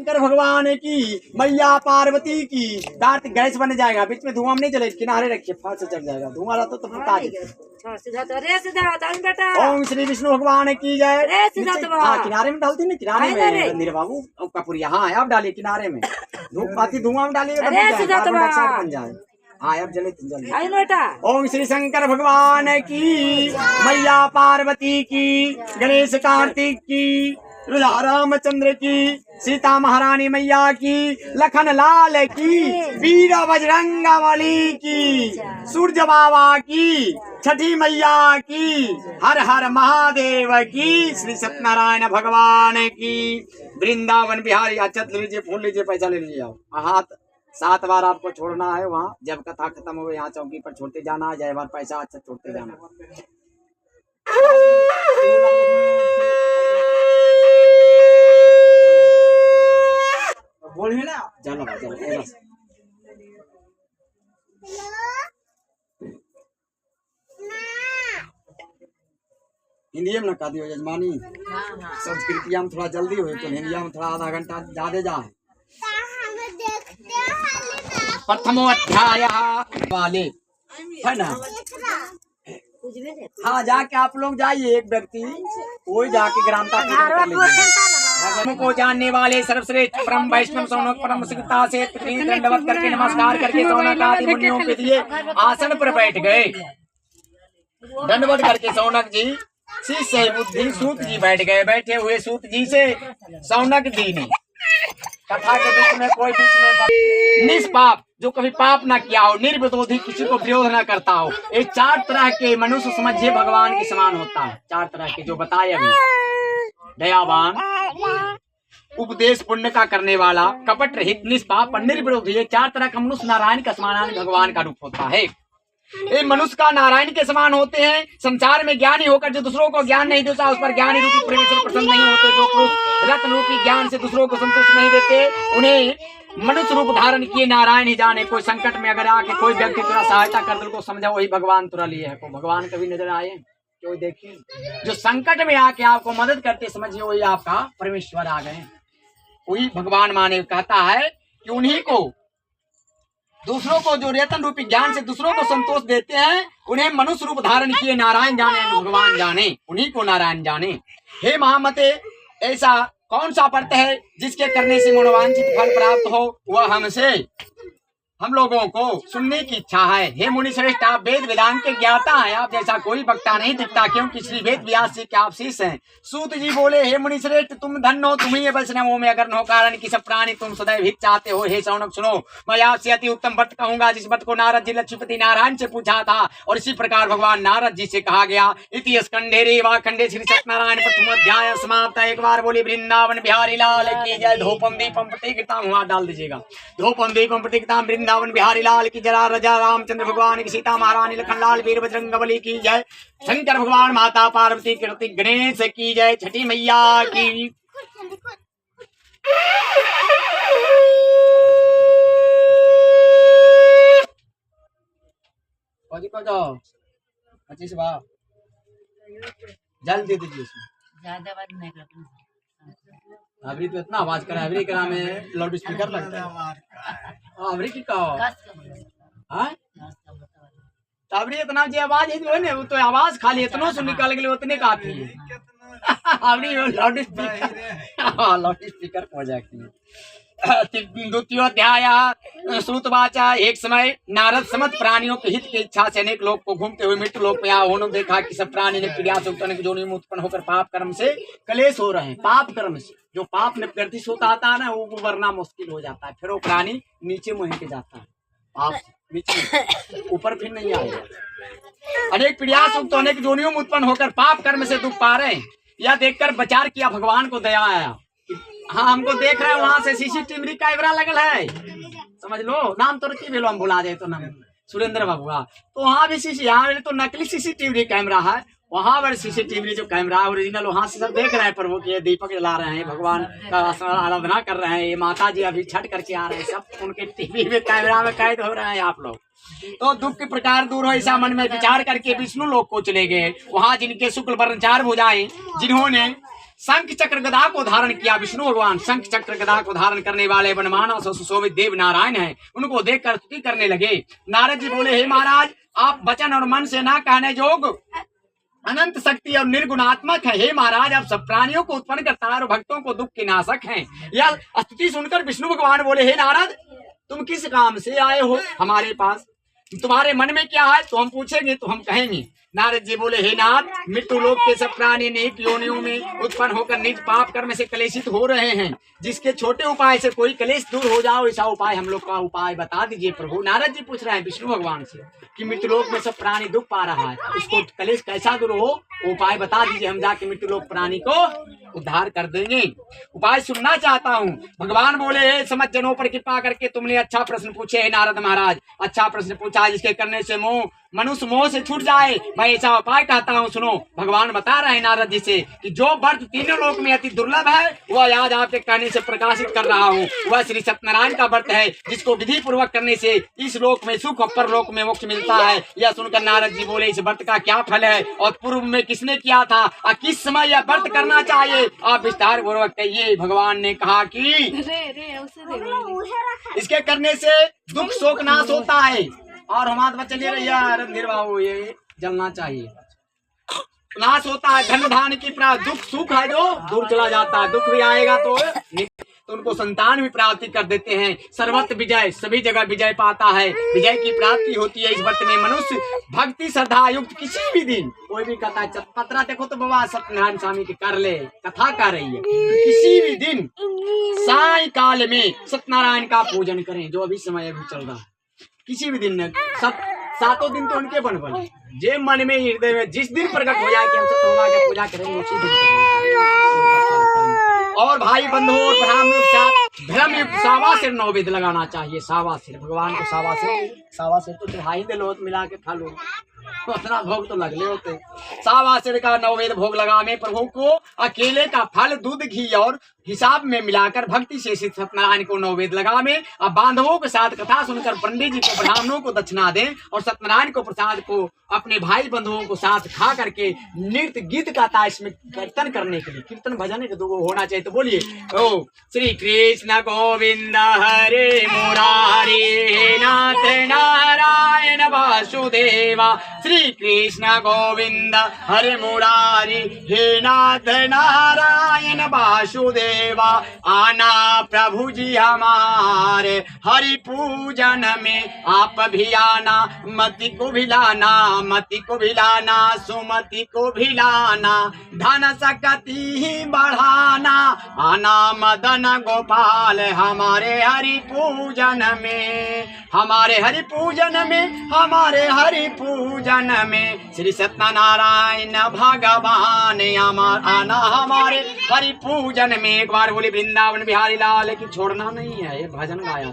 शंकर भगवान की, मैया पार्वती की। कार्तिक गैस बन जाएगा, बीच में धुआं नहीं चले, किनारे रखिए, फांस से चढ़ जाएगा। धुआं रहता तो बता देते। ओम श्री विष्णु भगवान की जय। किनारे में डालती ना, किनारे में रणधीर बाबू कपूर। हाँ अब डालिए किनारे में, धूप आती धुआं में डालिए बन जाए। हाँ अब जले ओम श्री शंकर भगवान की, मैया पार्वती की, गणेश कार्तिक की, राधा रामचंद्र की, सीता महारानी मैया की, लखन लाल की, वीर बजरंगबली की, सूर्य बाबा की, छठी मैया की, हर हर महादेव की, श्री सत्यनारायण भगवान की। वृंदावन बिहारी। अच्छा लीजिए, फूल लीजिए, पैसा ले लीजिए। हाथ 7 बार आपको छोड़ना है। वहाँ जब कथा खत्म हो यहाँ चौकी पर छोड़ते जाना है। जय बार पैसा अच्छा छोड़ते जाना। बोलिए ना, चलो चलो हिंदी में नका दियो यजमानी। संस्कृति में थोड़ा जल्दी हो तो हिंदी में थोड़ा आधा घंटा ज्यादा जाए। प्रथमो अध्याय वाले है ना। हाँ जाके आप लोग जाइए, एक व्यक्ति वही जाके ग्रामता धर्म को जानने वाले सर्वश्रेष्ठ परम वैष्णव सौनक परम सिकता से दंडवत करके नमस्कार करके सौनक आदि मुनियों के लिए आसन पर बैठ गए। दंडवत करके सौनक जी शिष्य बुद्धि सूत जी बैठ गए। बैठे हुए सूत जी से सौनक जी ने कथा के बीच में कोई बीच में निष्पाप जो कभी पाप ना किया हो, निर्विरोधी किसी को विरोध ना करता हो, ये 4 तरह के मनुष्य समझिए भगवान के समान होता है। 4 तरह के जो बताए अभी, दयावान, उपदेश पुण्य का करने वाला, कपट रहित, निष्पाप, निर्विरोधी। ये 4 तरह का मनुष्य नारायण का समान भगवान का रूप होता है। ये मनुष्य का नारायण के समान होते हैं। संसार में ज्ञानी होकर जो दूसरों को ज्ञान नहीं देता, उस पर ज्ञानी रूपी परमेश्वर प्रसन्न नहीं होते। जो पुरुष रत्न रूपी ज्ञान से दूसरों को संतुष्ट नहीं देते, उन्हें मनुष्य रूप धारण किए नारायण ही जाने। कोई संकट में अगर आके कोई व्यक्ति तुरा सहायता कर दे, को समझा वही भगवान तुरा लिए है। को भगवान कभी नजर आए कोई देखिए, जो संकट में आके आपको मदद करते समझिए वही आपका परमेश्वर आ गए, वही भगवान माने। कहता है कि उन्हीं को, दूसरों को जो रतन रूपी ज्ञान से दूसरों को संतोष देते हैं, उन्हें मनुष्य रूप धारण किए नारायण जाने, भगवान जाने, उन्हीं को नारायण जाने। हे महामते, ऐसा कौन सा व्रत है जिसके करने से मनोवांछित फल प्राप्त हो? वह हमसे, हम लोगों को सुनने की इच्छा है। हे मुनि श्रेष्ठ, आप वेद वेदांत के ज्ञाता हैं, आप जैसा कोई वक्ता नहीं दिखता, क्योंकि श्री वेद व्यास जी के आप शिष्य हैं। सूत जी बोले, हे मुनि श्रेष्ठ, तुम धन्य हो, तुम ही वैष्णवों में अगर न हो, कारण कि सब प्राणी तुम सदैव हित चाहते हो। हे शौनक सुनो, मैं आपसे अति उत्तम व्रत कहूंगा, जिस व्रत को नारद जी लक्ष्मीपति नारायण से पूछा था, और इसी प्रकार भगवान नारद जी से कहा गया। इति स्कंधे रेवा खंडे श्री सत्यनारायण प्रथम अध्याय समाप्त। एक बार बोली वृंदावन बिहारी लाल की जय। धूपम दीपम प्रतिगताम, वहां डाल दीजिएगा। धूपम दीपम प्रतिगताम, वृंदावन बिहारी लाल की जय। राजा रामचंद्र भगवान की, सीता महारानी, लखन लाल, वीर बजरंगबली की जय। शंकर भगवान, माता पार्वती, कार्तिक गणेश की जय। छठी मैया की। जल दे दीजिए इसमें। अभी तो इतना आवाज करा, अभी करा में लाउड स्पीकर लगता है। अभी की कहो अभी इतना जो आवाज है ना, वो तो आवाज खाली इतना से निकल गई, उतने का आती है। अभी लाउड स्पीकर हो जाती है। द्वितीय अध्याय श्रुतवाचा। एक समय नारद समस्त प्राणियों के हित की इच्छा से अनेक लोग को घूमते हुए मृत्यु लोक में आया। उन्होंने देखा कि सब प्राणी ने क्रिया से जोनि में उत्पन्न होकर पाप कर्म से कलेश हो रहे हैं। पाप कर्म से जो पाप में प्रतीत होता आता है ना, वो वरना मुश्किल हो जाता है। फिर वो प्राणी नीचे मुँह के जाता है, पाप नीचे, ऊपर फिर नहीं आएगा। अनेक प्रयास तो अनेक जोनियों में उत्पन्न होकर पाप कर्म से दुख पा रहे हैं। यह देखकर विचार किया, भगवान को दया आया। हाँ हमको देख रहे हैं, वहां से सीसीटीवी कैमरा लगल है, समझ लो। नाम तो रखी भेलो, हम बुला दे तो नाम सुरेंद्र बाबू। तो वहाँ भी यहाँ तो नकली सीसीटीवी कैमरा है, वहाँ पर सीसीटीवी जो कैमरा ओरिजिनल, वहाँ से सब देख रहे हैं। प्रभु के दीपक जला रहे हैं, भगवान का आराधना कर रहे हैं। ये माता जी अभी छठ करके आ रहे हैं, सब उनके टीवी में कैमरा में कैद हो रहे हैं आप लोग। तो दुख के प्रकार दूर हो, ऐसा मन में विचार करके विष्णु लोक को चले गए। वहाँ जिनके शुक्ल वर्ण 4 भुजाएं, जिन्होंने शंख चक्र गदा को धारण किया। विष्णु भगवान शंख चक्र गदा को धारण करने वाले वनमानस और सुशोभित देव नारायण हैं। उनको देखकर स्तुति करने लगे। नारद जी बोले, हे महाराज, आप वचन और मन से ना कहने जोग अनंत शक्ति और निर्गुणात्मक है। हे महाराज, आप सब प्राणियों को उत्पन्न करता है और भक्तों को दुख के नाशक हैं। यह स्तुति सुनकर विष्णु भगवान बोले, हे नारद, तुम किस काम से आए हो हमारे पास? तुम्हारे मन में क्या है? तो हम पूछेंगे तो हम कहेंगे। नारद जी बोले, हे नाथ, मृत्यु लोक के सब प्राणी अनेक योनियों में उत्पन्न होकर निज पाप कर्म से कलेशित हो रहे हैं। जिसके छोटे उपाय से कोई कलेश दूर हो जाओ, ऐसा उपाय हम लोग का उपाय बता दीजिए प्रभु। नारद जी पूछ रहे हैं विष्णु भगवान से कि मृत्यु लोक में सब प्राणी दुख पा रहा है, उसको कलेश कैसा दूर हो, उपाय बता दीजिए, हम जाके मृत्यु लोक प्राणी को उद्धार कर देंगे। उपाय सुनना चाहता हूँ। भगवान बोले, हे समझ जनों पर कृपा करके तुमने अच्छा प्रश्न पूछे है नारद महाराज, अच्छा प्रश्न पूछा, जिसके करने से मनुष्य मोह से छूट जाए। मैं ऐसा उपाय कहता हूँ, सुनो। भगवान बता रहे हैं नारद जी से कि जो व्रत तीनों लोक में अति दुर्लभ है, वह आज आपके कहने से प्रकाशित कर रहा हूँ। वह श्री सत्यनारायण का व्रत है, जिसको विधि पूर्वक करने से इस लोक में सुख और परलोक में मोक्ष मिलता है। यह सुनकर नारद जी बोले, इस व्रत का क्या फल है और पूर्व में किसने किया था और किस समय यह व्रत करना चाहिए, आप विस्तार पूर्वक कहिए। भगवान ने कहा कि इसके करने से दुख शोक नाश होता है और हमारे बच्चे ले रही है रणधीर बाबू, ये जलना चाहिए, नाश होता है। धन धान की प्राप्ति, दुख सुख है जो दूर चला जाता है, दुख भी आएगा तो उनको संतान भी प्राप्ति कर देते हैं। सर्वत्र विजय, सभी जगह विजय पाता है, विजय की प्राप्ति होती है। इस व्रत में मनुष्य भक्ति श्रद्धा युक्त किसी भी दिन, कोई भी कथा पत्रा देखो तो बाबा सत्यनारायण स्वामी की कर ले, कथा कर रही है, किसी भी दिन साय काल में सत्यनारायण का पूजन करें, जो अभी समय अभी चल रहा है। किसी भी दिन सातों दिन तो उनके बन बने, जे मन में हृदय में जिस दिन प्रकट हो जाए कि हम सत्यनारायण की पूजा करेंगे, उसी दिन करेंगे। और भाई बंधुओं और ब्राह्मणों के साथ धर्म युक्त सावा सिर नौवेद्य लगाना चाहिए। सावा सिर, भगवान को सावा सिर तो चढ़ाई दे लो, मिला के खा लो, उतना भोग तो लगले होते। सावा सिर का नौवेद्य भोग लगाने प्रभु को अकेले का फल दूध घी और हिसाब में मिलाकर भक्ति से सत्यनारायण को नौवेद्य लगावे। अब बांधवों के साथ कथा सुनकर पंडित जी को ब्राह्मणों को दक्षिणा दें और सत्यनारायण को प्रसाद को अपने भाई बंधुओं को साथ खा करके नृत्य गीत गाता, इसमें कीर्तन करने के लिए कीर्तन भजन के दो होना चाहिए। तो बोलिए, ओ श्री कृष्ण गोविंद हरे मुरारी नाथ नारायण वासुदेवा, श्री कृष्ण गोविंद हरे मुरारी हे नाथ नारायण वासुदेवा। आना प्रभु जी हमारे हरि पूजन में, आप भी आना, मति को भी लाना, मति को भी लाना, सुमति को भी लाना, धन सकती ही बढ़ाना। आना मदन गोपाल हमारे हरि पूजन में, हमारे हरि पूजन में, हमारे हरि पूजन में। श्री सत्यनारायण भगवान आना हमारे हरि पूजन में। एक बार बोले वृंदावन बिहारी लाल, लेकिन छोड़ना नहीं है, ये भजन गाया।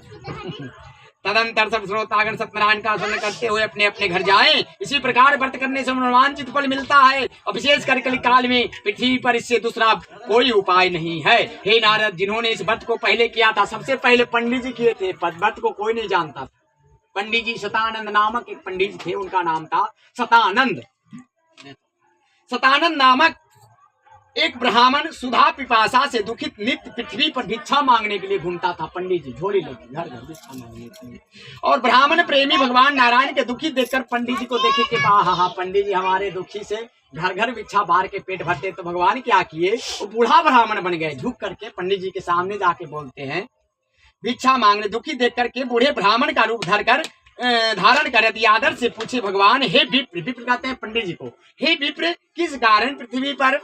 तदंतर सब श्रोतागण सत्यनारायण का स्मरण करते हुए अपने अपने घर जाएं। इसी प्रकार व्रत करने से मनोवांछित फल मिलता है और विशेष कर कलिकाल में पृथ्वी पर इससे दूसरा कोई उपाय नहीं है। हे नारद, जिन्होंने इस व्रत को पहले किया था, सबसे पहले पंडित जी किए थे, व्रत को कोई नहीं जानता। पंडित जी शतानंद नामक एक पंडित थे, उनका नाम था शतानंद। शतानंद नामक एक ब्राह्मण सुधा पिपासा से दुखित नित्य पृथ्वी पर भिक्षा मांगने के लिए घूमता था। पंडित जी झोली लेके घर घर भिक्षा मांगने के लिए। और ब्राह्मण प्रेमी भगवान नारायण के दुखी देखकर पंडित जी को देखे कि हाँ पंडित जी हमारे दुखी से घर घर भिक्षा बार के पेट भरते। तो भगवान क्या किए, वो बूढ़ा ब्राह्मण बन गए। झुक करके पंडित जी के सामने जाके बोलते हैं, भिक्षा मांगने दुखी देख करके बूढ़े ब्राह्मण का रूप धारण कर यदि आदर से पूछे भगवान, हे विप्र, विप्र कहते हैं पंडित जी को, हे विप्र, किस कारण पृथ्वी पर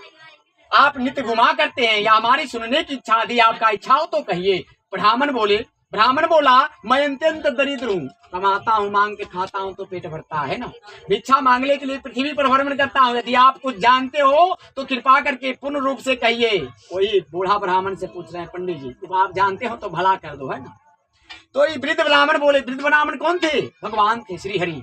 आप नित्य घुमा करते हैं, या हमारी सुनने की इच्छा थी, आपका इच्छा हो तो कहिए। ब्राह्मण बोला, मैं अत्यंत दरिद्र हूँ, कमाता हूँ, मांग के खाता हूँ तो पेट भरता है ना, भिक्षा मांगने के लिए पृथ्वी पर भ्रमण करता हूँ। यदि आप कुछ जानते हो तो कृपा करके पूर्ण रूप से कहिए। कोई बूढ़ा ब्राह्मण से पूछ रहे हैं, पंडित जी तो आप जानते हो तो भला कर दो, है ना। तो ये वृद्ध ब्राह्मण बोले, वृद्ध ब्राह्मण कौन थे, भगवान थे श्री हरि।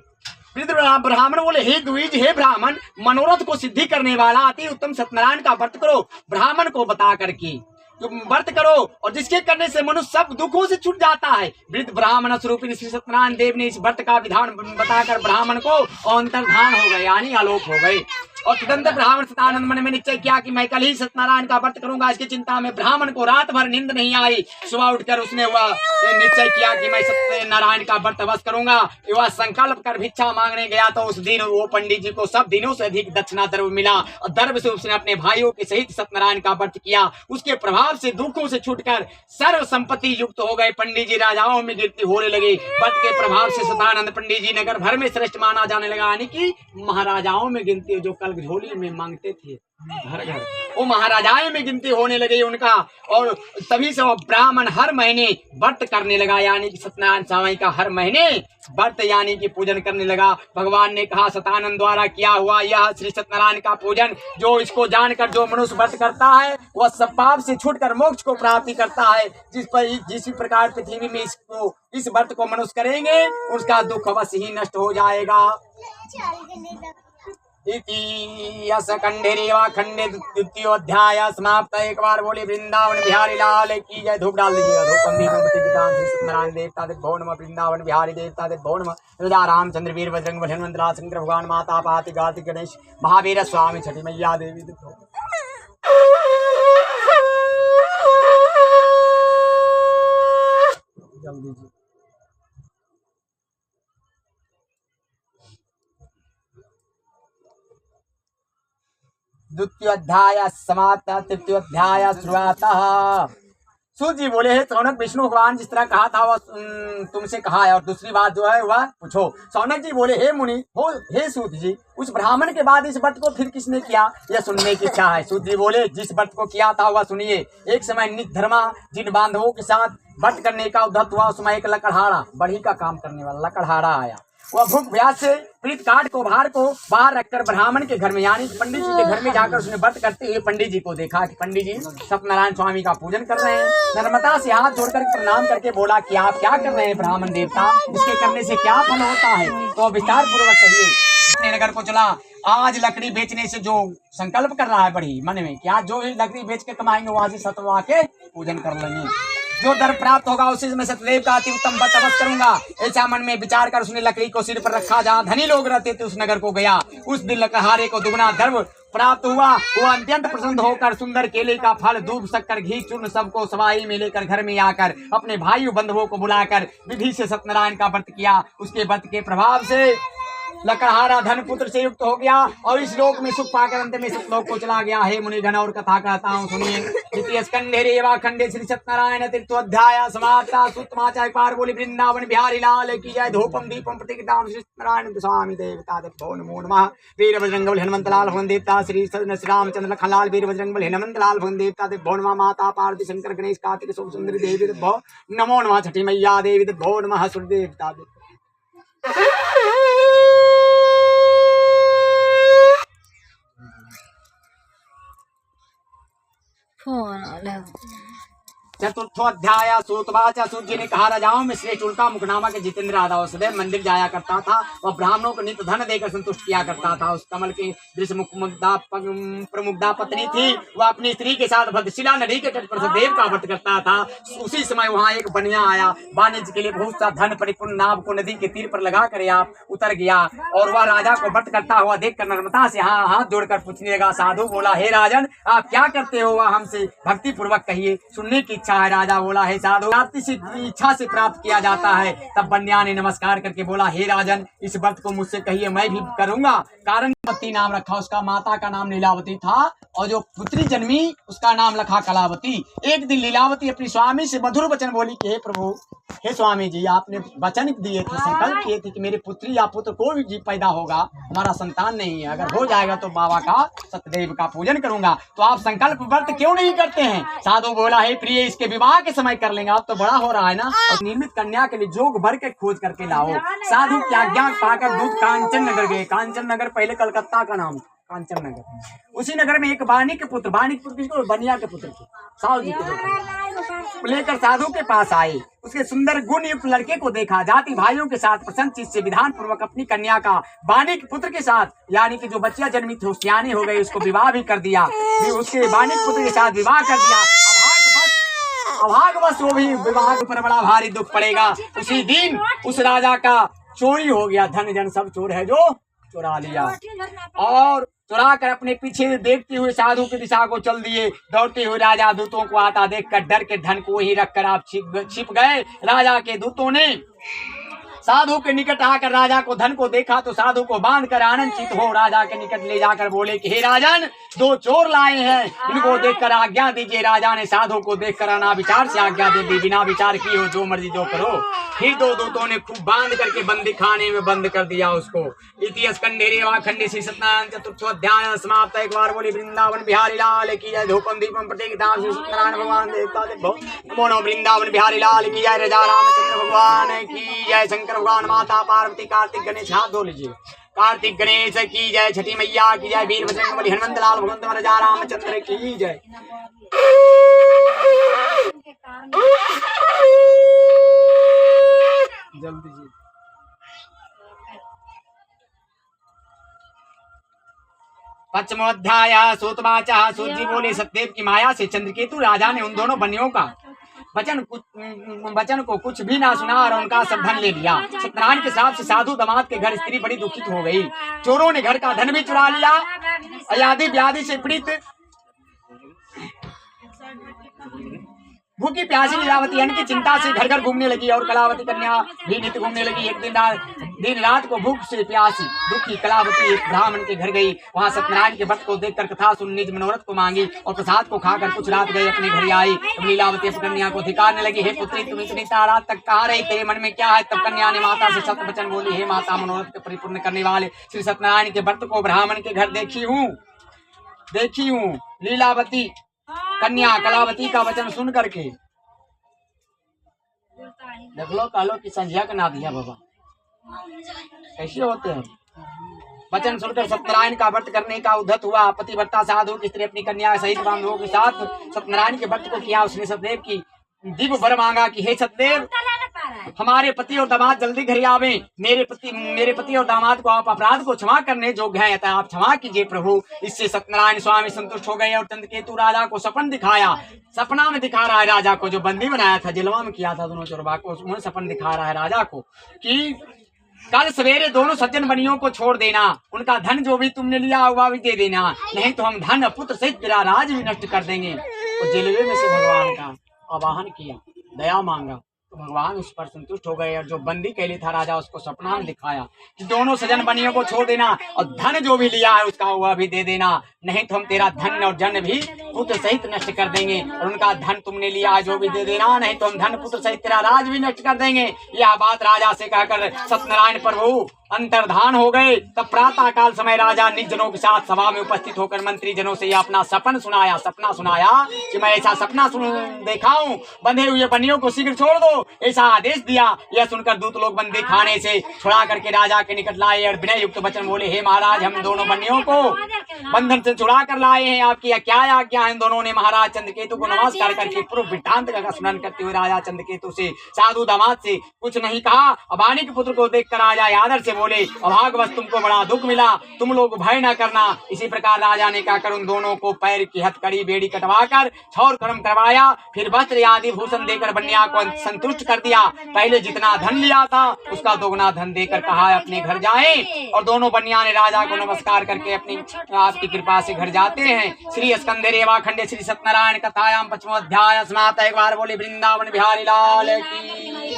वृद्ध ब्राह्मण बोले, हे द्विज, हे ब्राह्मण, मनोरथ को सिद्धि करने वाला अति उत्तम सत्यनारायण का व्रत करो, ब्राह्मण को बता करके तुम व्रत करो, और जिसके करने से मनुष्य सब दुखों से छूट जाता है। वृद्ध ब्राह्मण स्वरूपी श्री सत्यनारायण देव ने इस व्रत का विधान बताकर ब्राह्मण को अंतर्धान हो गए, यानी आलोक हो गए। और तुरंत ब्राह्मण सतानंद मन में निश्चय किया कि मैं कल ही सत्यनारायण का व्रत करूंगा। इसकी चिंता में ब्राह्मण को रात भर नींद नहीं आई। सुबह उठकर उसने वह निश्चय किया कि मैं सत्यनारायण का व्रत अवश्य करूंगा। वह संकल्प कर भिक्षा मांगने गया तो उस दिन वो पंडित जी को सब दिनों से अधिक दक्षिणा द्रव्य मिला और द्रव्य से उसने अपने भाइयों के सहित सत्यनारायण का व्रत किया। उसके प्रभाव से दुखों से छूटकर सर्व संपत्ति युक्त हो गए। पंडित जी राजाओं में गिनती होने लगे। व्रत के प्रभाव से सतानंद पंडित जी नगर भर में श्रेष्ठ माना जाने लगा, यानी कि महाराजाओं में गिनती जो कल झोली में मांगते थे घर घर, वो महाराजाओं में गिनती होने लगी उनका। और तभी से वो ब्राह्मण हर महीने व्रत करने लगा, यानी कि सत्यनारायण स्वामी का हर महीने व्रत यानी कि पूजन करने लगा। भगवान ने कहा सतानंद द्वारा किया हुआ यह श्री सत्यनारायण का पूजन, जो इसको जानकर जो मनुष्य व्रत करता है वह सब पाप से छूटकर मोक्ष को प्राप्ति करता है। जिस प्रकार पृथ्वी में इस व्रत को मनुष्य करेंगे उसका दुख अवश्य ही नष्ट हो जाएगा। इतिहास खंडे रेवा खंडे द्वितीय अध्याय समाप्त। एक बार बोले वृंदावन बिहारी लाल की जय। धूप डाल दीजिएगा। सत्यनारायण देवता दे भो नमः। वृंदावन बिहारी देवता दे भो नमः। राजा रामचंद्र वीर बजरंग बली हनुमंत शंकर भगवान माता पार्वती कार्तिक गणेश महावीर स्वामी छठी मैया देवी जल्दी जी। द्वितीय अध्याय समाप्त। तृतीय अध्याय शुरुआत। सूत जी बोले हे सौनक, विष्णु भगवान जिस तरह कहा था वह तुमसे कहा है और दूसरी बात जो है वह पूछो। सौनक जी बोले हे मुनि हो हे सूत जी, उस ब्राह्मण के बाद इस व्रत को फिर किसने किया यह सुनने की इच्छा है। सूत जी बोले जिस व्रत को किया था वह सुनिए। एक समय निधर्मा जिन बांधवों के साथ व्रत करने का उद्धत हुआ उस समय एक लकड़हारा बढ़ी का काम करने वाला लकड़हारा आया। वह भूख प्यास से पीड़ित काट को भार को बाहर रखकर ब्राह्मण के घर में यानी पंडित जी के घर में जाकर उसने व्रत करते हुए पंडित जी को देखा कि पंडित जी सत्यनारायण स्वामी का पूजन कर रहे हैं। नर्मदा से हाथ जोड़कर प्रणाम करके बोला कि आप क्या कर रहे हैं ब्राह्मण देवता, इसके करने से क्या फल होता है तो विस्तार पूर्वक कहिए। अपने नगर को चला। आज लकड़ी बेचने से जो संकल्प कर रहा है बड़ी मन में क्या जो लकड़ी बेच के कमाएंगे वहां से सतवा के पूजन कर लेंगे। जो दर प्राप्त होगा उसी में सतदेव का अति उत्तम व्रत अवश्य करूंगा। ऐसा मन में विचार कर उसने लकड़ी को सिर पर रखा। जहाँ धनी लोग रहते थे उस नगर को गया। उस दिन लकड़हारे को दुगना द्रव्य प्राप्त हुआ। वो अत्यंत प्रसन्न होकर सुंदर केले का फल दूध शक्कर घी चूर्ण सबको सवाई में लेकर घर में आकर अपने भाई बंधुओं को बुलाकर विधि से सत्यनारायण का व्रत किया। उसके व्रत के प्रभाव से लकड़हारा धन पुत्र से युक्त हो गया और इस लोक में सुख पाकर अंत में सतलोक को चला गया। हे मुनि घन और कथा कहता हूँ सुनिए। द्वितीय स्कंधे रेवा खंडे श्री सत्यनारायण तृतीयोध्याय समाप्त। सुतमाचा एक बार बोली वृंदावन बिहारी लाल की जय। धूपम दीपम प्रतिगताम श्री सत्यनारायण स्वामी देवता भो नमो नमः। वीर बजरंग बली हनुमंत लाल भगवान देवता श्री रामचंद्र लखन लाल वीर बजरंग बली हनुमंत लाल भगवान देवता भो नमः। माता पार्वती शंकर गणेश कार्तिक सोम सुंदरी देवी भो नमो नमः। छठी मैया देवी भो नमः। सूर्य देवता चतुर्थोध्याय। सूतवाचा सूत जी ने कहा राजाओं में श्रेष्ठ उल्का मुख नामक जितेंद्र राजा सदैव मंदिर जाया करता था। वह ब्राह्मणों को नित्य धन देकर संतुष्ट किया करता था। उस कमल के दृश्य प्रमुग्धा पत्नी थी। वह अपनी स्त्री के साथ भद्रशिला नदी के तट पर सदैव का व्रत करता था। उसी समय वहाँ एक बनिया आया। वाणिज्य के लिए बहुत सा धन परिपूर्ण नाव को नदी के तीर पर लगा कर आप उतर गया और वह राजा को व्रत करता हुआ देख कर नर्मदा से हाथ जोड़कर पूछने लगा। साधु बोला हे राजन आप क्या करते हो वह हमसे भक्ति पूर्वक कहिए, सुनने की इच्छा है। राजा बोला हे साधु इच्छा से प्राप्त किया जाता है। तब बन्या ने नमस्कार करके बोला हे राजन इस व्रत को मुझसे कहिए मैं भी करूंगा। कारण लीलावती नाम रखा। उसका माता का नाम लीलावती था और जो पुत्री जन्मी उसका नाम रखा कलावती। एक दिन लीलावती अपनी स्वामी से मधुर वचन बोली कि हे प्रभु हे स्वामी जी आपने वचन दिए थे संकल्प किए थे कि मेरी पुत्री या पुत्र कोई भी पैदा होगा हमारा संतान नहीं है, अगर हो जाएगा तो बाबा का सतदेव का पूजन करूंगा। तो आप संकल्प व्रत क्यों नहीं करते हैं। साधु बोला हे प्रिय इसके विवाह के समय कर लेंगे, अब तो बड़ा हो रहा है ना। और निर्मित कन्या के लिए जोग भर के खोज करके लाओ। साधु की आज्ञा पाकर दूत कांचन नगर गए। कांचन नगर पहले कलकत्ता का नाम कांचन नगर। उसी नगर में एक बानी के पुत्र बनिया के पुत्र थे साहु जी के लेकर साधु के पास आए। उसके सुंदर गुण युक्त लड़के को देखा। जाति भाइयों के साथ प्रसन्न चित्त से विधान पूर्वक अपनी कन्या का बानी के पुत्र के साथ यानी कि जो बच्चियां जन्मी थे सियाने हो गए उसको विवाह भी कर दिया। उसके बानी के पुत्र के साथ विवाह कर दिया। अभाग्यवश वो भी विवाह पर बड़ा भारी दुख पड़ेगा। उसी दिन उस राजा का चोरी हो गया। धन जन सब चोर है जो चुरा लिया और चुरा कर अपने पीछे देखते हुए साधु की दिशा को चल दिए। दौड़ते हुए राजा दूतों को आता देखकर डर के धन को ही रखकर आप छिप गए। राजा के दूतों ने साधु के निकट आकर राजा को धन को देखा तो साधु को बांध कर आनंदित हो राजा के निकट ले जाकर बोले कि हे राजन, 2 चोर लाए हैं, इनको देखकर आज्ञा दीजिए। राजा ने साधु को देखकर अना विचार से आज्ञा दे दी, बिना विचार किए हो जो मर्जी जो करो। फिर 2 दूतों ने खूब बांध करके बंदी खाने में बंद कर दिया उसको। इति स्कंदे रेवा खंडे श्री सत्यनारायण चतुर्थ अध्याय समाप्त। एक बार बोली वृंदावन बिहारी लाल की जय। धूपम दीपम प्रतीक धाम श्री सत्यनारायण भगवान देवता नमो वृंदावन बिहारी लाल की जय। राजा रामचंद्र भगवान की जय। शंकर भगवान, माता पार्वती, कार्तिक गणेश, हाथ धो लीजिए। कार्तिक गणेश की जय। छठी मैया की जय। वीर बजरंग बली हनुमंत लाल भगवंत राजा रामचंद्र की जय। जल्दी जी। पश्चिमोध्याय सूतवाचा। सूत जी बोले सतदेव की माया से चंद्रकेतु राजा ने उन दोनों बनियों का वचन को कुछ भी ना सुना और उनका सब धन ले लिया। सत्यनारायण के साथ से साधु दामाद के घर स्त्री बड़ी दुखित हो गई। चोरों ने घर का धन भी चुरा लिया। अयादि व्याधि से पीड़ित भूखी प्यासी लीलावती अन्न की चिंता से घर घर घूमने लगी और कलावती कन्या भी नित्य घूमने लगी। एक दिन रात को भूख से प्यासी दुखी कलावती एक ब्राह्मण के घर गई। वहां सत्यनारायण के व्रत को देखकर कथा सुन निज मनोरथ को मांगी और प्रसाद को खाकर कुछ रात गई अपने घर आई। तब लीलावती अपनी कन्या को धिकारने लगी, हे पुत्री, तुम इतनी रात तक कहाँ रही, तेरे मन में क्या है? तब कन्या ने माता से सत्य वचन बोली, हे माता, मनोरथ को परिपूर्ण करने वाले श्री सत्यनारायण के व्रत को ब्राह्मण के घर देखी हूँ। लीलावती कन्या कलावती का वचन सुन करके देख लो कालो की संध्या का ना दिया बाबा कैसे होते हैं। वचन सुनकर सत्यनारायण का व्रत करने का उद्धत हुआ। पतिव्रता साधु की स्त्री अपनी कन्या सहित ब्राह्मणों के साथ सत्यनारायण के व्रत को किया। उसने सतदेव की दिव्य वर मांगा कि हे सतदेव, हमारे पति और दामाद जल्दी घर आवे। मेरे पति और दामाद को आप अपराध को क्षमा करने योग्य हैं, अतः आप क्षमा कीजिए प्रभु। इससे सत्यनारायण स्वामी संतुष्ट हो गए और चंद्रकेतु राजा को सपन दिखाया। सपना में दिखा रहा है राजा को, जो बंदी बनाया था, जेलवा में किया था दोनों चोरबा को, उसमें सपन दिखा रहा है राजा को कि कल सवेरे दोनों सज्जन बनियों को छोड़ देना, उनका धन जो भी तुमने लिया हुआ भी दे देना, नहीं तो हम धन पुत्र सहित तेरा राज भी नष्ट कर देंगे। तो जेलवे में से भगवान का आवाहन किया, दया मांगा, तो भगवान उस पर संतुष्ट हो गए और जो बंदी के लिए था राजा उसको सपना में दिखाया कि दोनों सजन बनियों को छोड़ देना और धन जो भी लिया है उसका वह भी दे देना, नहीं तो हम तेरा धन और जन भी पुत्र सहित नष्ट कर देंगे। और उनका धन तुमने लिया है जो भी दे देना, नहीं तो हम धन पुत्र सहित तेरा राज भी नष्ट कर देंगे। यह बात राजा से कहकर सत्यनारायण प्रभु अंतर्धान हो गए। तब प्रातः काल समय राजा निज जनों के साथ सभा में उपस्थित होकर मंत्री जनों से यह अपना सपना सुनाया कि मैं ऐसा सपना देखा हूँ, बंधे हुए बनियों को शीघ्र छोड़ दो, ऐसा आदेश दिया। यह सुनकर दूत लोग बंदी खाने से छुड़ा करके राजा के निकट लाए और विनय युक्त वचन बोले, हे महाराज, हम दोनों बनियों को बंधन से छुड़ा कर लाए हैं, आपकी क्या आज्ञा है? दोनों ने महाराज चंद्रकेतु को नमस्कार करके पूर्व वृत्तांत का स्मरण करते हुए राजा चंद्रकेतु से साधु दामाद से कुछ नहीं कहा। अबानी के पुत्र को देखकर राजा आदर से बोले, अभागवश तुमको बड़ा दुख मिला, तुम लोग भय न करना। इसी प्रकार राजा ने कहकर उन दोनों को पैर की हथकड़ी बेड़ी कटवाकर छौर कर्म करवाया, फिर वस्त्र आदि भूषण देकर बनिया को संतुष्ट कर दिया। पहले जितना धन लिया था उसका दोगुना धन देकर कहा अपने घर जाएं। और दोनों बनिया ने राजा को नमस्कार करके अपनी आपकी कृपा से घर जाते हैं। श्री स्कंदे रेवा खंडे श्री सत्यनारायण कथायाम पश्चिमोध्याय समाप्त। एक बार बोले वृंदावन बिहारी लाल की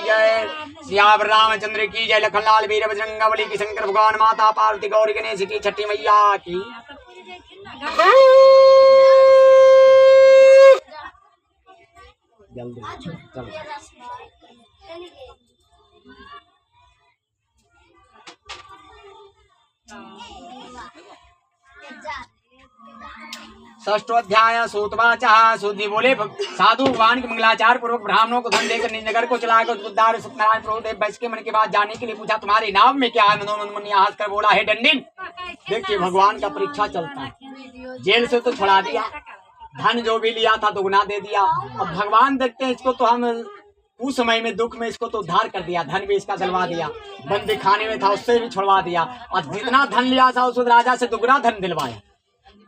जय, सियावर रामचंद्र की जय, लखनलाल वीर बजरंग बली की, शंकर भगवान, माता पार्वती गौरी गणेश की, छठी मैया की। जल्दी चलो। षष्ठोध्याय सूतवाचा। सूत बोले, साधु भगवान के मंगलाचार पूर्वक ब्राह्मणों को धन देकर निज नगर को चला गए। उद्धार सत्यनारायण प्रभु देव बैठ के मन के बाद जाने के लिए पूछा, तुम्हारे नाम में क्या है? मनोमन हंस कर बोला, हे डंडिन, देखिए भगवान का परीक्षा चलता है। जेल से तो छुड़ा दिया, धन जो भी लिया था दोगुना दे दिया। अब भगवान देखते हैं इसको तो हम उस समय में दुख में इसको तो उद्धार कर दिया, धन भी इसका दिलवा दिया, बंदी खाने में था उससे भी छुड़वा दिया, और जितना धन लिया था उस राजा से दुगुना धन दिलवाया।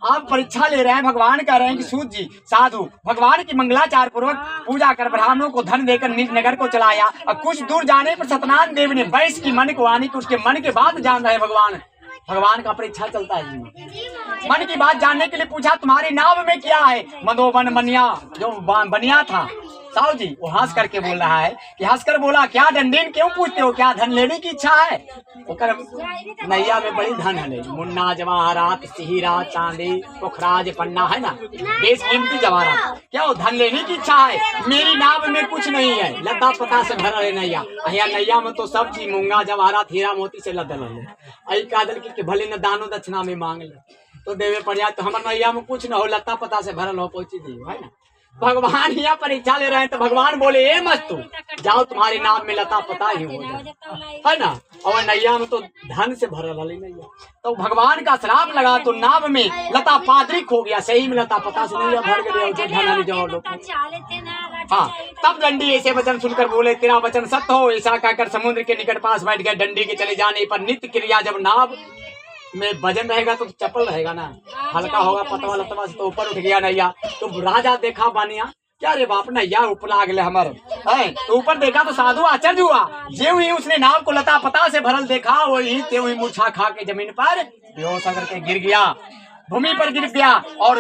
आप परीक्षा ले रहे हैं। भगवान कह रहे हैं कि सूत जी, साधु भगवान की मंगलाचार पूर्वक पूजा कर ब्राह्मणों को धन देकर निज नगर को चलाया, और कुछ दूर जाने पर सत्यनारायण देव ने बैस की मन को आने की उसके मन के बात जान रहे भगवान भगवान का परीक्षा चलता है जीवन। मन की बात जानने के लिए पूछा तुम्हारी नाव में क्या है? मधोबन बनिया जो बनिया था साहु जी, वो हंस करके बोल रहा है कि हंसकर बोला क्या डंडीन क्यों पूछते हो, क्या धन लेने की इच्छा है? नैया में बड़ी धन है, मुन्ना जवाहरात हीरा चांदी पोखराज पन्ना है ना, बेशकीमती जवाहरात, क्या वो धन लेने की इच्छा है? मेरी नाव में कुछ नहीं है, लद्दा पता से भरा है नैया। नैया में तो सब चीज मूंगा जवाहरात हीरा मोती से लदल है। आई कादल की भले न दानो दक्षिणा में मांग ले तो देवे पड़ जाए, तो हमारे नैया में कुछ न हो, लत्ता पता से भरल हो, कोई चीज नहीं है ना। भगवान यहाँ परीक्षा ले रहे हैं तो भगवान बोले ए मत तू जाओ, तुम्हारे नाम में लता पता ही हो जाए, है ना। और नैया में तो धन से भरल है नैया, तो भगवान का श्राप लगा तो नाव में लता पाद्रिक हो गया। सही में लता पता से नैया भर गया, धन जाओ लोग। हाँ, तब डंडी ऐसे वचन सुनकर बोले तेरा वचन सत्य हो। ऐसा कहकर समुद्र के निकट पास बैठ गए। डंडी के चले जाने पर नित्य क्रिया, जब नाव में वजन रहेगा तो चप्पल रहेगा ना, हल्का होगा पतवा लतवा से तो ऊपर उठ गया नैया। तो राजा देखा बानिया, क्या रे बाप नैया ऊपर आ गए हमारे है, तो ऊपर देखा तो साधु आश्चर्य हुआ। ज्यों ही उसने नाव को लता पता से भरल देखा, वही त्यों ही मूर्छा खा के जमीन पर बेहोश होकर के गिर गया, भूमि पर गिर गया। और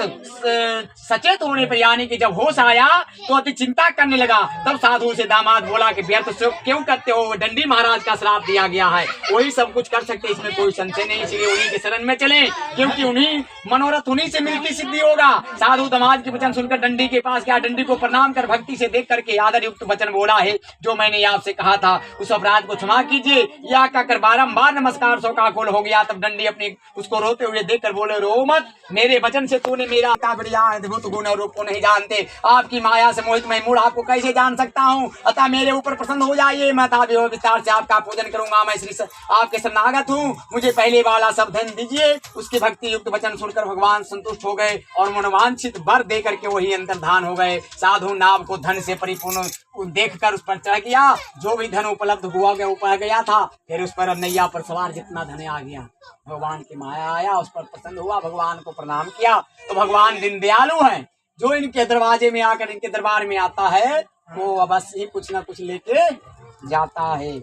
सचेत होने पर यानी कि जब होश आया तो अति चिंता करने लगा। तब साधु से दामाद बोला कि व्यर्थ शोक क्यों करते हो, डंडी महाराज का श्राप दिया गया है, वही सब कुछ कर सकते, इसमें कोई संशय नहीं, इसलिए उन्हीं के शरण में चले, क्योंकि उन्हीं मनोरथ उन्हीं से मिलती सिद्धि होगा। साधु दामाद के वचन सुनकर डंडी के पास गया, डंडी को प्रणाम कर भक्ति से देख करके आदर युक्त वचन बोला है, जो मैंने आपसे कहा था उस अपराध को क्षमा कीजिए। या कहकर बारंबार नमस्कार शोकाकुल हो गया। तब डंडी अपनी उसको रोते हुए देख कर बोले रो मत, मेरे वचन से तूने मेरा बढ़िया अद्भुत गुण और रूप को नहीं जानते, आपकी माया से मोहित मैं मूढ़ आपको कैसे जान सकता हूँ, अतः मेरे ऊपर प्रसन्न हो जाइए, मैं विस्तार से आपका पूजन करूंगा। मैं श्री आपके शरणागत हूँ, मुझे पहले वाला सब धन दीजिए। उसके भक्ति युक्त वचन सुनकर भगवान संतुष्ट हो गए और मनोवांछित वर दे करके वही अंतर्धान हो गए। साधु नाव को धन से परिपूर्ण देखकर उस पर चढ़ गया, जो भी धन उपलब्ध हुआ गया था, फिर उस पर नैया पर सवार जितना धन आ गया, भगवान की माया आया, उस पर प्रसन्न हुआ, भगवान को प्रणाम किया। तो भगवान दिन दयालु हैं, जो इनके दरवाजे में आकर इनके दरबार में आता है वो अवश्य ही कुछ ना कुछ लेके जाता है।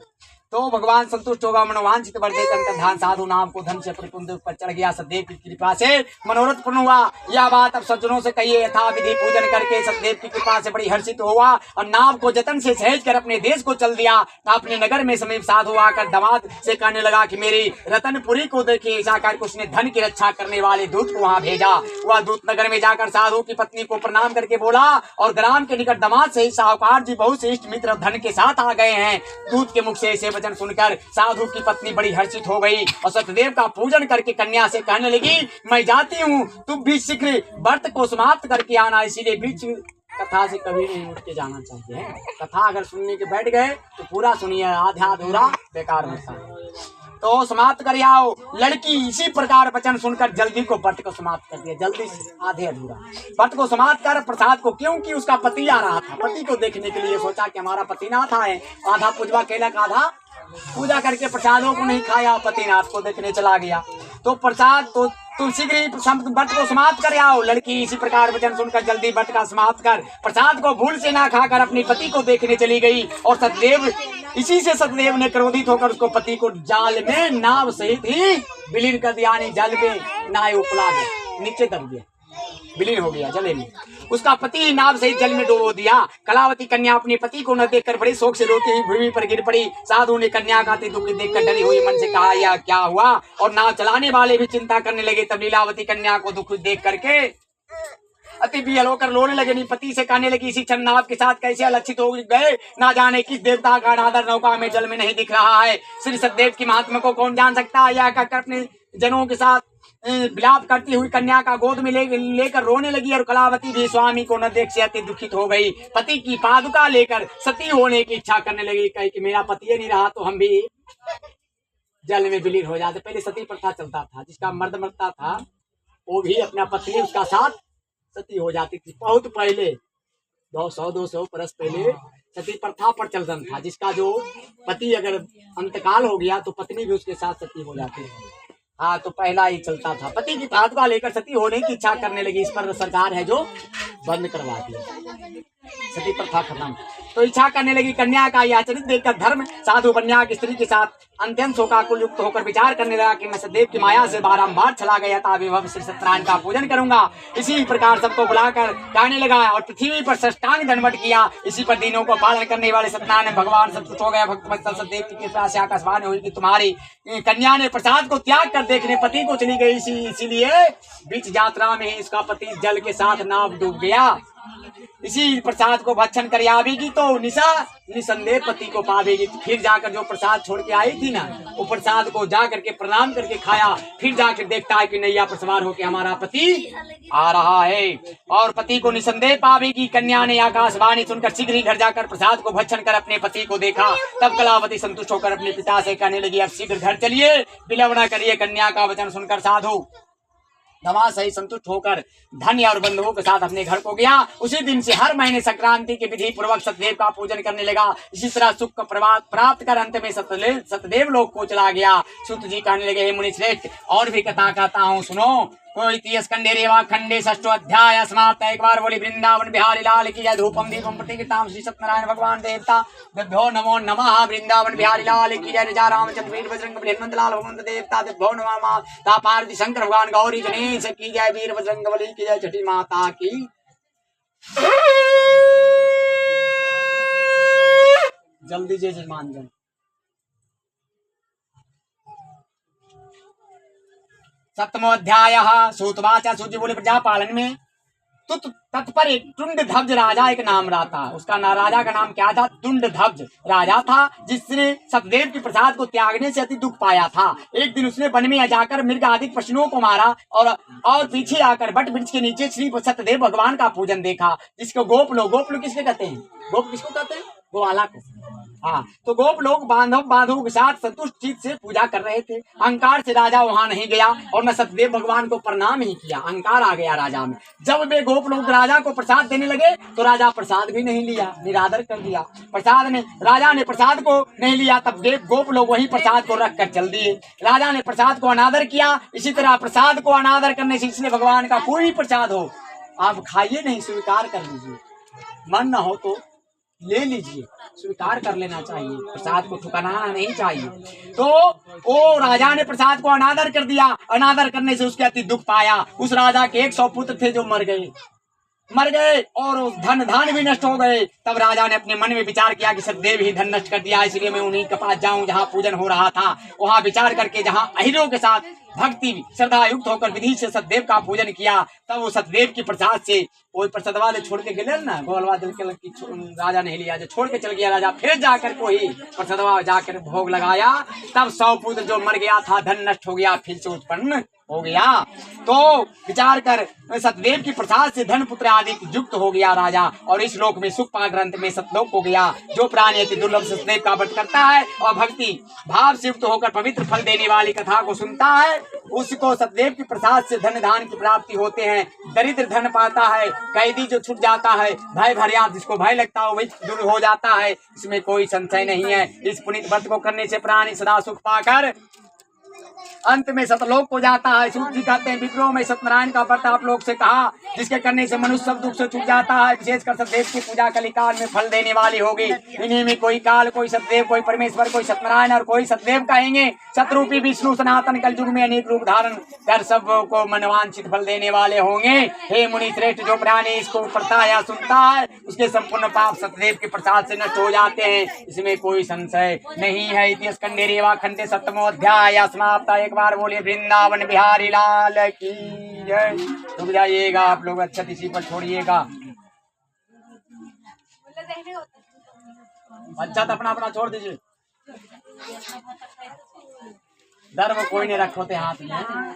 तो भगवान संतुष्ट होगा, मनोवांछित वर देकर अंतर्धान साधु नाम को धन से परिपूर्ण पर चढ़ गया। सतदेव की कृपा से मनोरथ पूर्ण हुआ। यह बात अब सज्जनों से कहिए, यथा विधि पूजन करके सतदेव की कृपा से बड़ी हर्षित हुआ और नाव को जतन से सहेज कर अपने देश को चल दिया। अपने नगर में समीप साधु आकर दामाद से कहने लगा कि मेरी रतनपुरी को देखिए। ऐसा करके उसने धन की रक्षा करने वाले दूत को वहां भेजा। वह दूत नगर में जाकर साधु की पत्नी को प्रणाम करके बोला और ग्राम के निकट दामाद से साहूकार जी बहुत श्रेष्ठ मित्र धन के साथ आ गए हैं। दूत के मुख से ऐसे वचन सुनकर साधु की पत्नी बड़ी हर्षित हो गई और सतदेव का पूजन करके कन्या से कहने लगी मैं जाती हूँ, तुम भी शीघ्र व्रत को समाप्त करके आना। इसीलिए बीच कथा से कभी नहीं उठ के जाना चाहिए। कथा अगर सुनने के बैठ गए तो पूरा सुनिए, आधा अधूरा बेकार होता है। तो समाप्त कर आओ। लड़की इसी प्रकार वचन सुनकर जल्दी को व्रत को समाप्त कर दिया, जल्दी से आधे अधूरा व्रत को समाप्त कर प्रसाद को, क्योंकि उसका पति आ रहा था, पति को देखने के लिए सोचा कि हमारा पतिनाथ आए। आधा पूजवा केलक, आधा पूजा करके प्रसादों को नहीं खाया, पतिनाथ को देखने चला गया। तो प्रसाद तो तुम शीघ्र ही व्रत को समाप्त कर आओ। लड़की इसी प्रकार वचन सुनकर जल्दी व्रत का समाप्त कर प्रसाद को भूल से ना खाकर अपने पति को देखने चली गई। और इसी से सतदेव ने क्रोधित होकर उसको पति को जाल में नाव सहित ही विलीन कर दिया, जल में नाव उपला गया, नीचे दब गया, विलीन हो गया जले में। उसका पति नाव सहित जल में डुबो दिया। कलावती कन्या अपने पति को न देखकर बड़े शोक से रोती हुई भूमि पर गिर पड़ी। साधु ने कन्या का दुख देखकर डरी हुई मन से कहा यह क्या हुआ, और नाव चलाने वाले भी चिंता करने लगे। तब लीलावती कन्या को दुख देख करके अति विहल होकर रोने लगे। नहीं पति से कहने लगी इसी क्षण नाव के साथ कैसे अलक्षित हो गए, ना जाने किस देवता का अनादर नौका में जल में नहीं दिख रहा है। श्री सतदेव की महात्मा को कौन जान सकता है। यह कहकर अपने जनों के साथ विलाप करती हुई कन्या का गोद में लेकर रोने लगी। और कलावती भी स्वामी को न देख से अति दुखित हो गई। पति की पादुका लेकर सती होने की इच्छा करने लगी। कही कि मेरा पति नहीं रहा तो हम भी जल में विलीन हो जाते। पहले सती प्रथा चलता था, जिसका मर्द मरता था वो भी अपना पति उसका साथ सती हो जाती थी। बहुत पहले 200 बरस पहले सती प्रथा पर चलन था, जिसका जो पति अगर अंतकाल हो गया तो पत्नी भी उसके साथ सती हो जाती है। हाँ, तो पहला ही चलता था। पति की पादुका लेकर सती होने की इच्छा करने लगी। इस पर सरकार है जो बंद करवा दिया, सती प्रथा खत्म। तो इच्छा करने लगी। कन्या का यह चरित्र देखकर धर्म साधु कन्या की स्त्री के साथ अत्यंत शोकाकुल युक्त होकर विचार करने लगा कि मैं सतदेव की माया से बारंबार चला गया था, विभव श्री सत्यनारायण का पूजन करूंगा। इसी प्रकार सबको बुलाकर कहने लगा और पृथ्वी पर साष्टांग दंडवत किया। इसी पर दिनों को पालन करने वाले सत्यनारायण भगवान संतुष्ट हो गए। भक्तवत्सल सतदेव की कृपा से आकाशवाणी हुई कि तुम्हारी कन्या ने प्रसाद को त्याग कर देखने पति को चली गई, इसीलिए बीच यात्रा में इसका पति जल के साथ नाव डूब गया। इसी प्रसाद को भक्षण कर आवेगी तो निसंदेह पति को पावेगी। फिर जाकर जो प्रसाद छोड़ के आई थी ना, वो प्रसाद को जा करके प्रणाम करके खाया। फिर जाकर देखता है कि नैया पर सवार होकर हमारा पति आ रहा है और पति को निसंदेह पावेगी। कन्या ने आकाशवाणी सुनकर शीघ्र ही घर जाकर प्रसाद को भक्षण कर अपने पति को देखा। तब कलावती संतुष्ट होकर अपने पिता से कहने लगी, अब शीघ्र घर चलिए, विलंब न करिए। कन्या का वचन सुनकर साधु दवा सही संतुष्ट होकर धन्य और बंधुओं के साथ अपने घर को गया। उसी दिन से हर महीने संक्रांति के विधि पूर्वक सतदेव का पूजन करने लगा। इसी तरह सुख का प्राप्त कर अंत में सतदेव लोक को चला गया। सूत जी कहने लगे, हे मुनि श्रेष्ठ, और भी कथा कहता हूँ, सुनो। स्कंदे रेवा खंडे षष्ठो अध्याय समाप्त। एक बार बोली वृंदावन बिहारी लाल की जय। धूपम दीपम प्रतिकृताम श्री सत्यनारायण भगवान देवता भ्यो नमो नमः। वृंदावन बिहारी लाल की जय। राजा रामचंद्र वीर बजरंग बली हनुमंत लाल भगवंत देवता भ्यो नमः। ता पार्वती शंकर भगवान गौरी गणेश की जय। वीर बजरंग बली की जय। छठी माता की। जल्दी जय जजमान जन। सप्तमोध्याय। सूतवाचा सूची बोले प्रजापालन में तत्पर एक टुंडध्वज राजा एक नाम रहा था। उसका राजा का नाम क्या था? टुंडध्वज राजा था, जिसने सतदेव के प्रसाद को त्यागने से अति दुख पाया था। एक दिन उसने वन में जाकर मृग आदि पशुओं को मारा और पीछे आकर बट वृक्ष के नीचे श्री सत्यदेव भगवान का पूजन देखा, जिसको गोप लोग किसके कहते हैं? गोप किसको कहते हैं? गोवाला को। हाँ, तो गोप लोग बांधव के साथ संतुष्ट चित्त से पूजा कर रहे थे। अहंकार से राजा वहां नहीं गया और न सतदेव भगवान को प्रणाम ही किया। अहंकार आ गया राजा में। जब वे गोप लोग राजा को प्रसाद देने लगे तो राजा प्रसाद भी नहीं लिया, निरादर कर दिया। राजा ने प्रसाद को नहीं लिया, तब गोप लोग वही प्रसाद को रख कर चल दिए। राजा ने प्रसाद को अनादर किया। इसी तरह प्रसाद को अनादर करने से इसलिए भगवान का कोई भी प्रसाद हो आप खाइए नहीं, स्वीकार कर लीजिए। मन न हो तो ले लीजिए, स्वीकार कर लेना चाहिए, प्रसाद को ठुकराना नहीं चाहिए। तो वो राजा ने प्रसाद को अनादर कर दिया। अनादर करने से उसके अति दुख पाया। उस राजा के 100 पुत्र थे जो मर गए और धन भी नष्ट हो गए। तब राजा ने अपने मन में विचार किया कि सतदेव ही धन नष्ट कर दिया, इसलिए मैं उन्हीं के पास जाऊं जहां पूजन हो रहा था। वहां विचार करके जहां अहिरों के साथ भक्ति श्रद्धा युक्त होकर विधि से सतदेव का पूजन किया। तब वो सतदेव की प्रसाद से वो प्रसाद वाले छोड़ के गए ना, गोलवा दिल के राजा नहीं लिया, जो छोड़ के चल गया राजा। फिर जाकर कोई प्रसाद जाकर भोग लगाया। तब 100 पुत्र जो मर गया था धन नष्ट हो गया, फिर से उत्पन्न हो गया। तो विचार कर सतदेव की प्रसाद से धन पुत्र आदि युक्त हो गया राजा, और इस लोक में सुख पाकर अंत में सतलोक हो गया। जो प्राणी अति दुर्लभ सतदेव का व्रत करता है और भक्ति भाव से युक्त होकर पवित्र फल देने वाली कथा को सुनता है, उसको सतदेव की प्रसाद से धन धान की प्राप्ति होते हैं। दरिद्र धन पाता है, कैदी जो छूट जाता है, भय भरिया जिसको भय लगता है वही दूर हो जाता है। इसमें कोई संशय नहीं है। इस पुनीत व्रत को करने से प्राणी सदा सुख पाकर अंत में सतलोक को जाता है। सूत जी कहते हैं, विप्रो में सत्यनारायण का व्रत आप लोग से कहा, जिसके करने से मनुष्य सब दुख से छूट जाता है। विशेषकर सतदेव की पूजा कलिकाल में फल देने वाली होगी। इन्हीं में कोई काल, कोई सतदेव, कोई परमेश्वर, कोई सत्यनारायण और कोई सतदेव कहेंगे। शत्रुपी विष्णु सनातन कलयुग में अनेक रूप धारण कर सबको मनवांछित फल देने वाले होंगे। हे मुनि श्रेष्ठ, जो प्राणी इसको पढ़ता या सुनता है उसके संपूर्ण पाप सतदेव के प्रसाद से नष्ट हो जाते हैं। इसमें कोई संशय नहीं है। इति स्कंदे रेवा खंडे सप्तमोध्याय समाप्त। एक बार बोलिए वृंदावन बिहारी लाल की जय। रुक जाइएगा आप लोग, अच्छा इसी पर छोड़िएगा। अच्छा तो अपना छोड़ दीजिए, धर्म कोई नहीं रखोते हाथ में।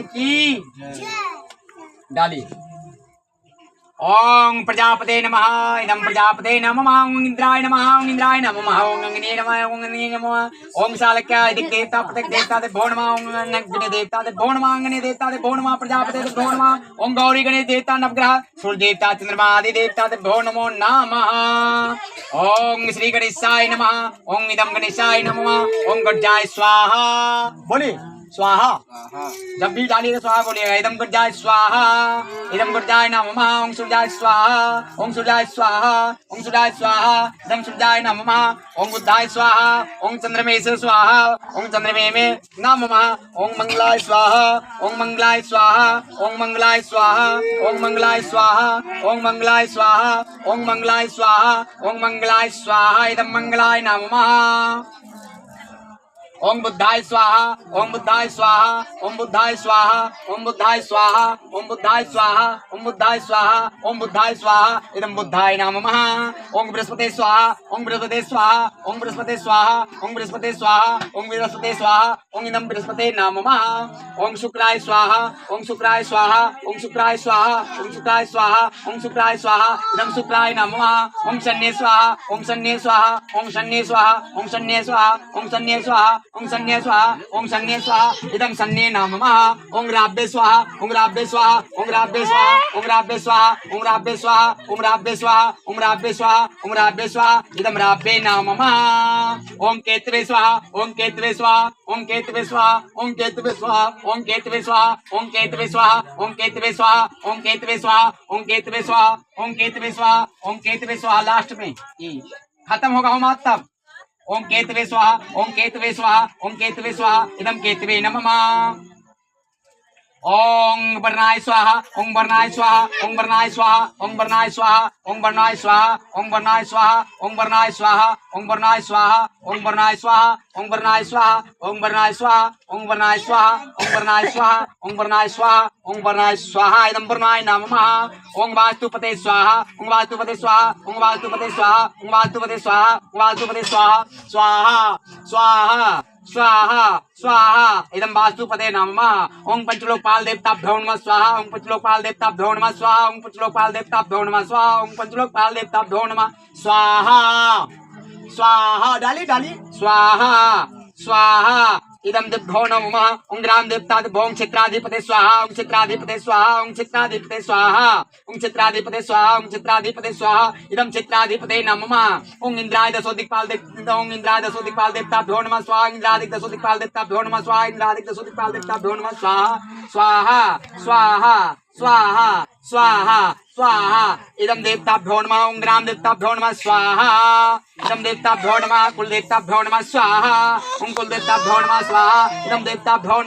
की डाली। ओं प्रजापते नमः। इदं प्रजापते नमः। ओं इंद्राय नमः। ओं इंद्राय नमः। ओं अंगने नमः। ओं अंगने नमः। ओं शालक्य इदिक देवता प्रत्येक देवता ते भो नमः। ओं अग्नि देवता ते भो नमः। अंगने देवता ते भो नमः। प्रजापते ते भो नमः। ओं गौरी गणेश देवता नवग्रह सूर्य देवता चंद्रमा आदि देवता ते भो नमो नमः। ओं श्री गणेशाय नमः। ओं इदं गणेशाय नमः। ओं गजाय स्वाहा। बोले स्वाहा। जब भी डालिएगा स्वाहा बोलिएगा। इदम गुर्जाय स्वाहा, इदम गुर्जाय नमः। ओम सूर्याय स्वाहा, ओम सूर्याय स्वाहा, ओम सूर्याय स्वाहा, इदम सूर्याय नमः। ओम बुद्धाय स्वाहा, ओम चंद्रमेश स्वाहा, ओम चंद्रमे नमः। ओम मंगलाय स्वाहा, ओम मंगलाय स्वाहा, ओम मंगलाय स्वाहा, ओम मंगलाय स्वाहा, ओम मंगलाय स्वाहा, ओम मंगलाय स्वाहा, ओम मंगलाय स्वाहा, इदम मंगलाय नमः। ओम बुद्धाय स्वाहा, ओम बुद्धाय स्वाहा, ओम बुद्धाय स्वाहा, ओम बुद्धाय स्वाहा, ओम बुद्धाय स्वाहा, ओम बुद्धाय स्वाहा, ओम बुद्धाय स्वाहा, इदम बुद्धाय नमः। ओम बृहस्पते स्वाहा, ओम बृहस्पते स्वाहा, ओम बृहस्पते स्वाहा, ओम बृहस्पते स्वाहा, ओम बृहस्पते स्वाहा, ओम इदम बृहस्पते नमः। ओम शुक्राय स्वाहा, ओम शुक्राय स्वाहा, ओम शुक्राय स्वाहा, ओम शुक्राय स्वाहा, ओम शुक्राय स्वाहा, इदम शुक्राय नमः। ओम शन्ये स्वाहा, ओम शन्ये स्वाहा, ओम शन्ये स्वाहा, ओम शन्ये स्वाहा, ओम शन्ये स्वाहा, ओम शन्ये स्वाहा, ओम शन्ये स्वाहा, इदम शन्ये नमः। ओम राब्बे स्वाहा, ओम राब्बे स्वाहा, ओम राब्बे स्वाहा, ओम राब्बे स्वाहा, ओम राब्बे स्वाहा, ओम राब्बे स्वाहा, ओम राब्बे स्वाहा, ओम राब्बे स्वाहा, इदम राब्बे नमः। ओम केतवे स्वाहा, ओम केतवे स्वाहा, ओम केतवे स्वाहा, ओम केतवे स्वाहा, ओम केतवे स्वाहा, ओम केतवे स्वाहा, ओम केतवे स्वाहा, ओम केतवे स्वाहा, ओम केतवे स्वाहा, ओम केतवे स्वाहा, ओम केतवे स्वाहा। लास्ट में ये खत्म होगा होमा तब। ओम केतवे स्वाहा, ओम केतवे स्वाहा, ओम केतवे स्वाहा, इदम केतवे नमः। ओम वर्णाय स्वाहा, ओम वर्णाय स्वाहा, ओम वर्णाय स्वाहा, ओम वर्णाय स्वाहा, ओम वर्णाय स्वाहा, ओम वर्णाय स्वाहा, ओम वर्णाय स्वाहा, ओम वर्णाय स्वाहा, ओम वर्णाय स्वाहा, ओम वर्णाय स्वाहा, ओम वर्णाय स्वाहा, ओम वर्णाय स्वाहा, ओम वर्णाय स्वाहा, ओम वर्णाय स्वाहा, ओम वर्णाय स्वाहा, इदम वर्णाय नमः। ओम वास्तुपते स्वाहा, ओम वास्तुपते स्वाहा, ओम वास्तुपते स्वाहा, ओम वास्तुपते स्वाहा, ओम वास्तुपते स्वाहा, स्वाहा स्वाहा स्वाहा स्वाहा, इदम वास्तुपते नमः। ओम पंचलोकपाल देवताभ्यो नमः स्वाहा, ओम पंचलोकपाल देवताभ्यो नमः स्वाहा, ओम पंचलोकपाल देवताभ्यो नमः स्वाहा, ओम पंचलोकपाल देवताभ्यो नमः स्वाहा स्वाहा। डाली डाली स्वाहा स्वाहा, इदम दिभ्यो नमः। ओम ग्राम देवताभ्यो, ओम क्षेत्राधिपते स्वाहा, ओम क्षेत्राधिपते स्वाहा, ओम क्षेत्राधिपते स्वाहा, ओम क्षेत्राधिपते स्वाहा, ओम क्षेत्राधिपते स्वाहा, इदम क्षेत्राधिपते नमः। ओम इंद्राय दशो दिक्पाल देवता, ओम इंद्राय दशो दिक्पाल देवताभ्यो नमः स्वाहा, इंद्रादिक दशो दिक्पाल देवताभ्यो नमः स्वाहा, इंद्रादिक दशो दिक्पाल देवताभ्यो नमः स्वाहा स्वाहा स्वाहा स्वाहा स्वाहा स्वाहा, इदम देवताभ्यो नमः। ओम ग्राम देवताभ्यो नमः स्वाहा, इदम देवताभ्यो नमः। कुल देवताभ्यो नमः स्वाहा, ओम कुल देवताभ्यो नमः स्वाहा, इदम देवताभ्यो नमः।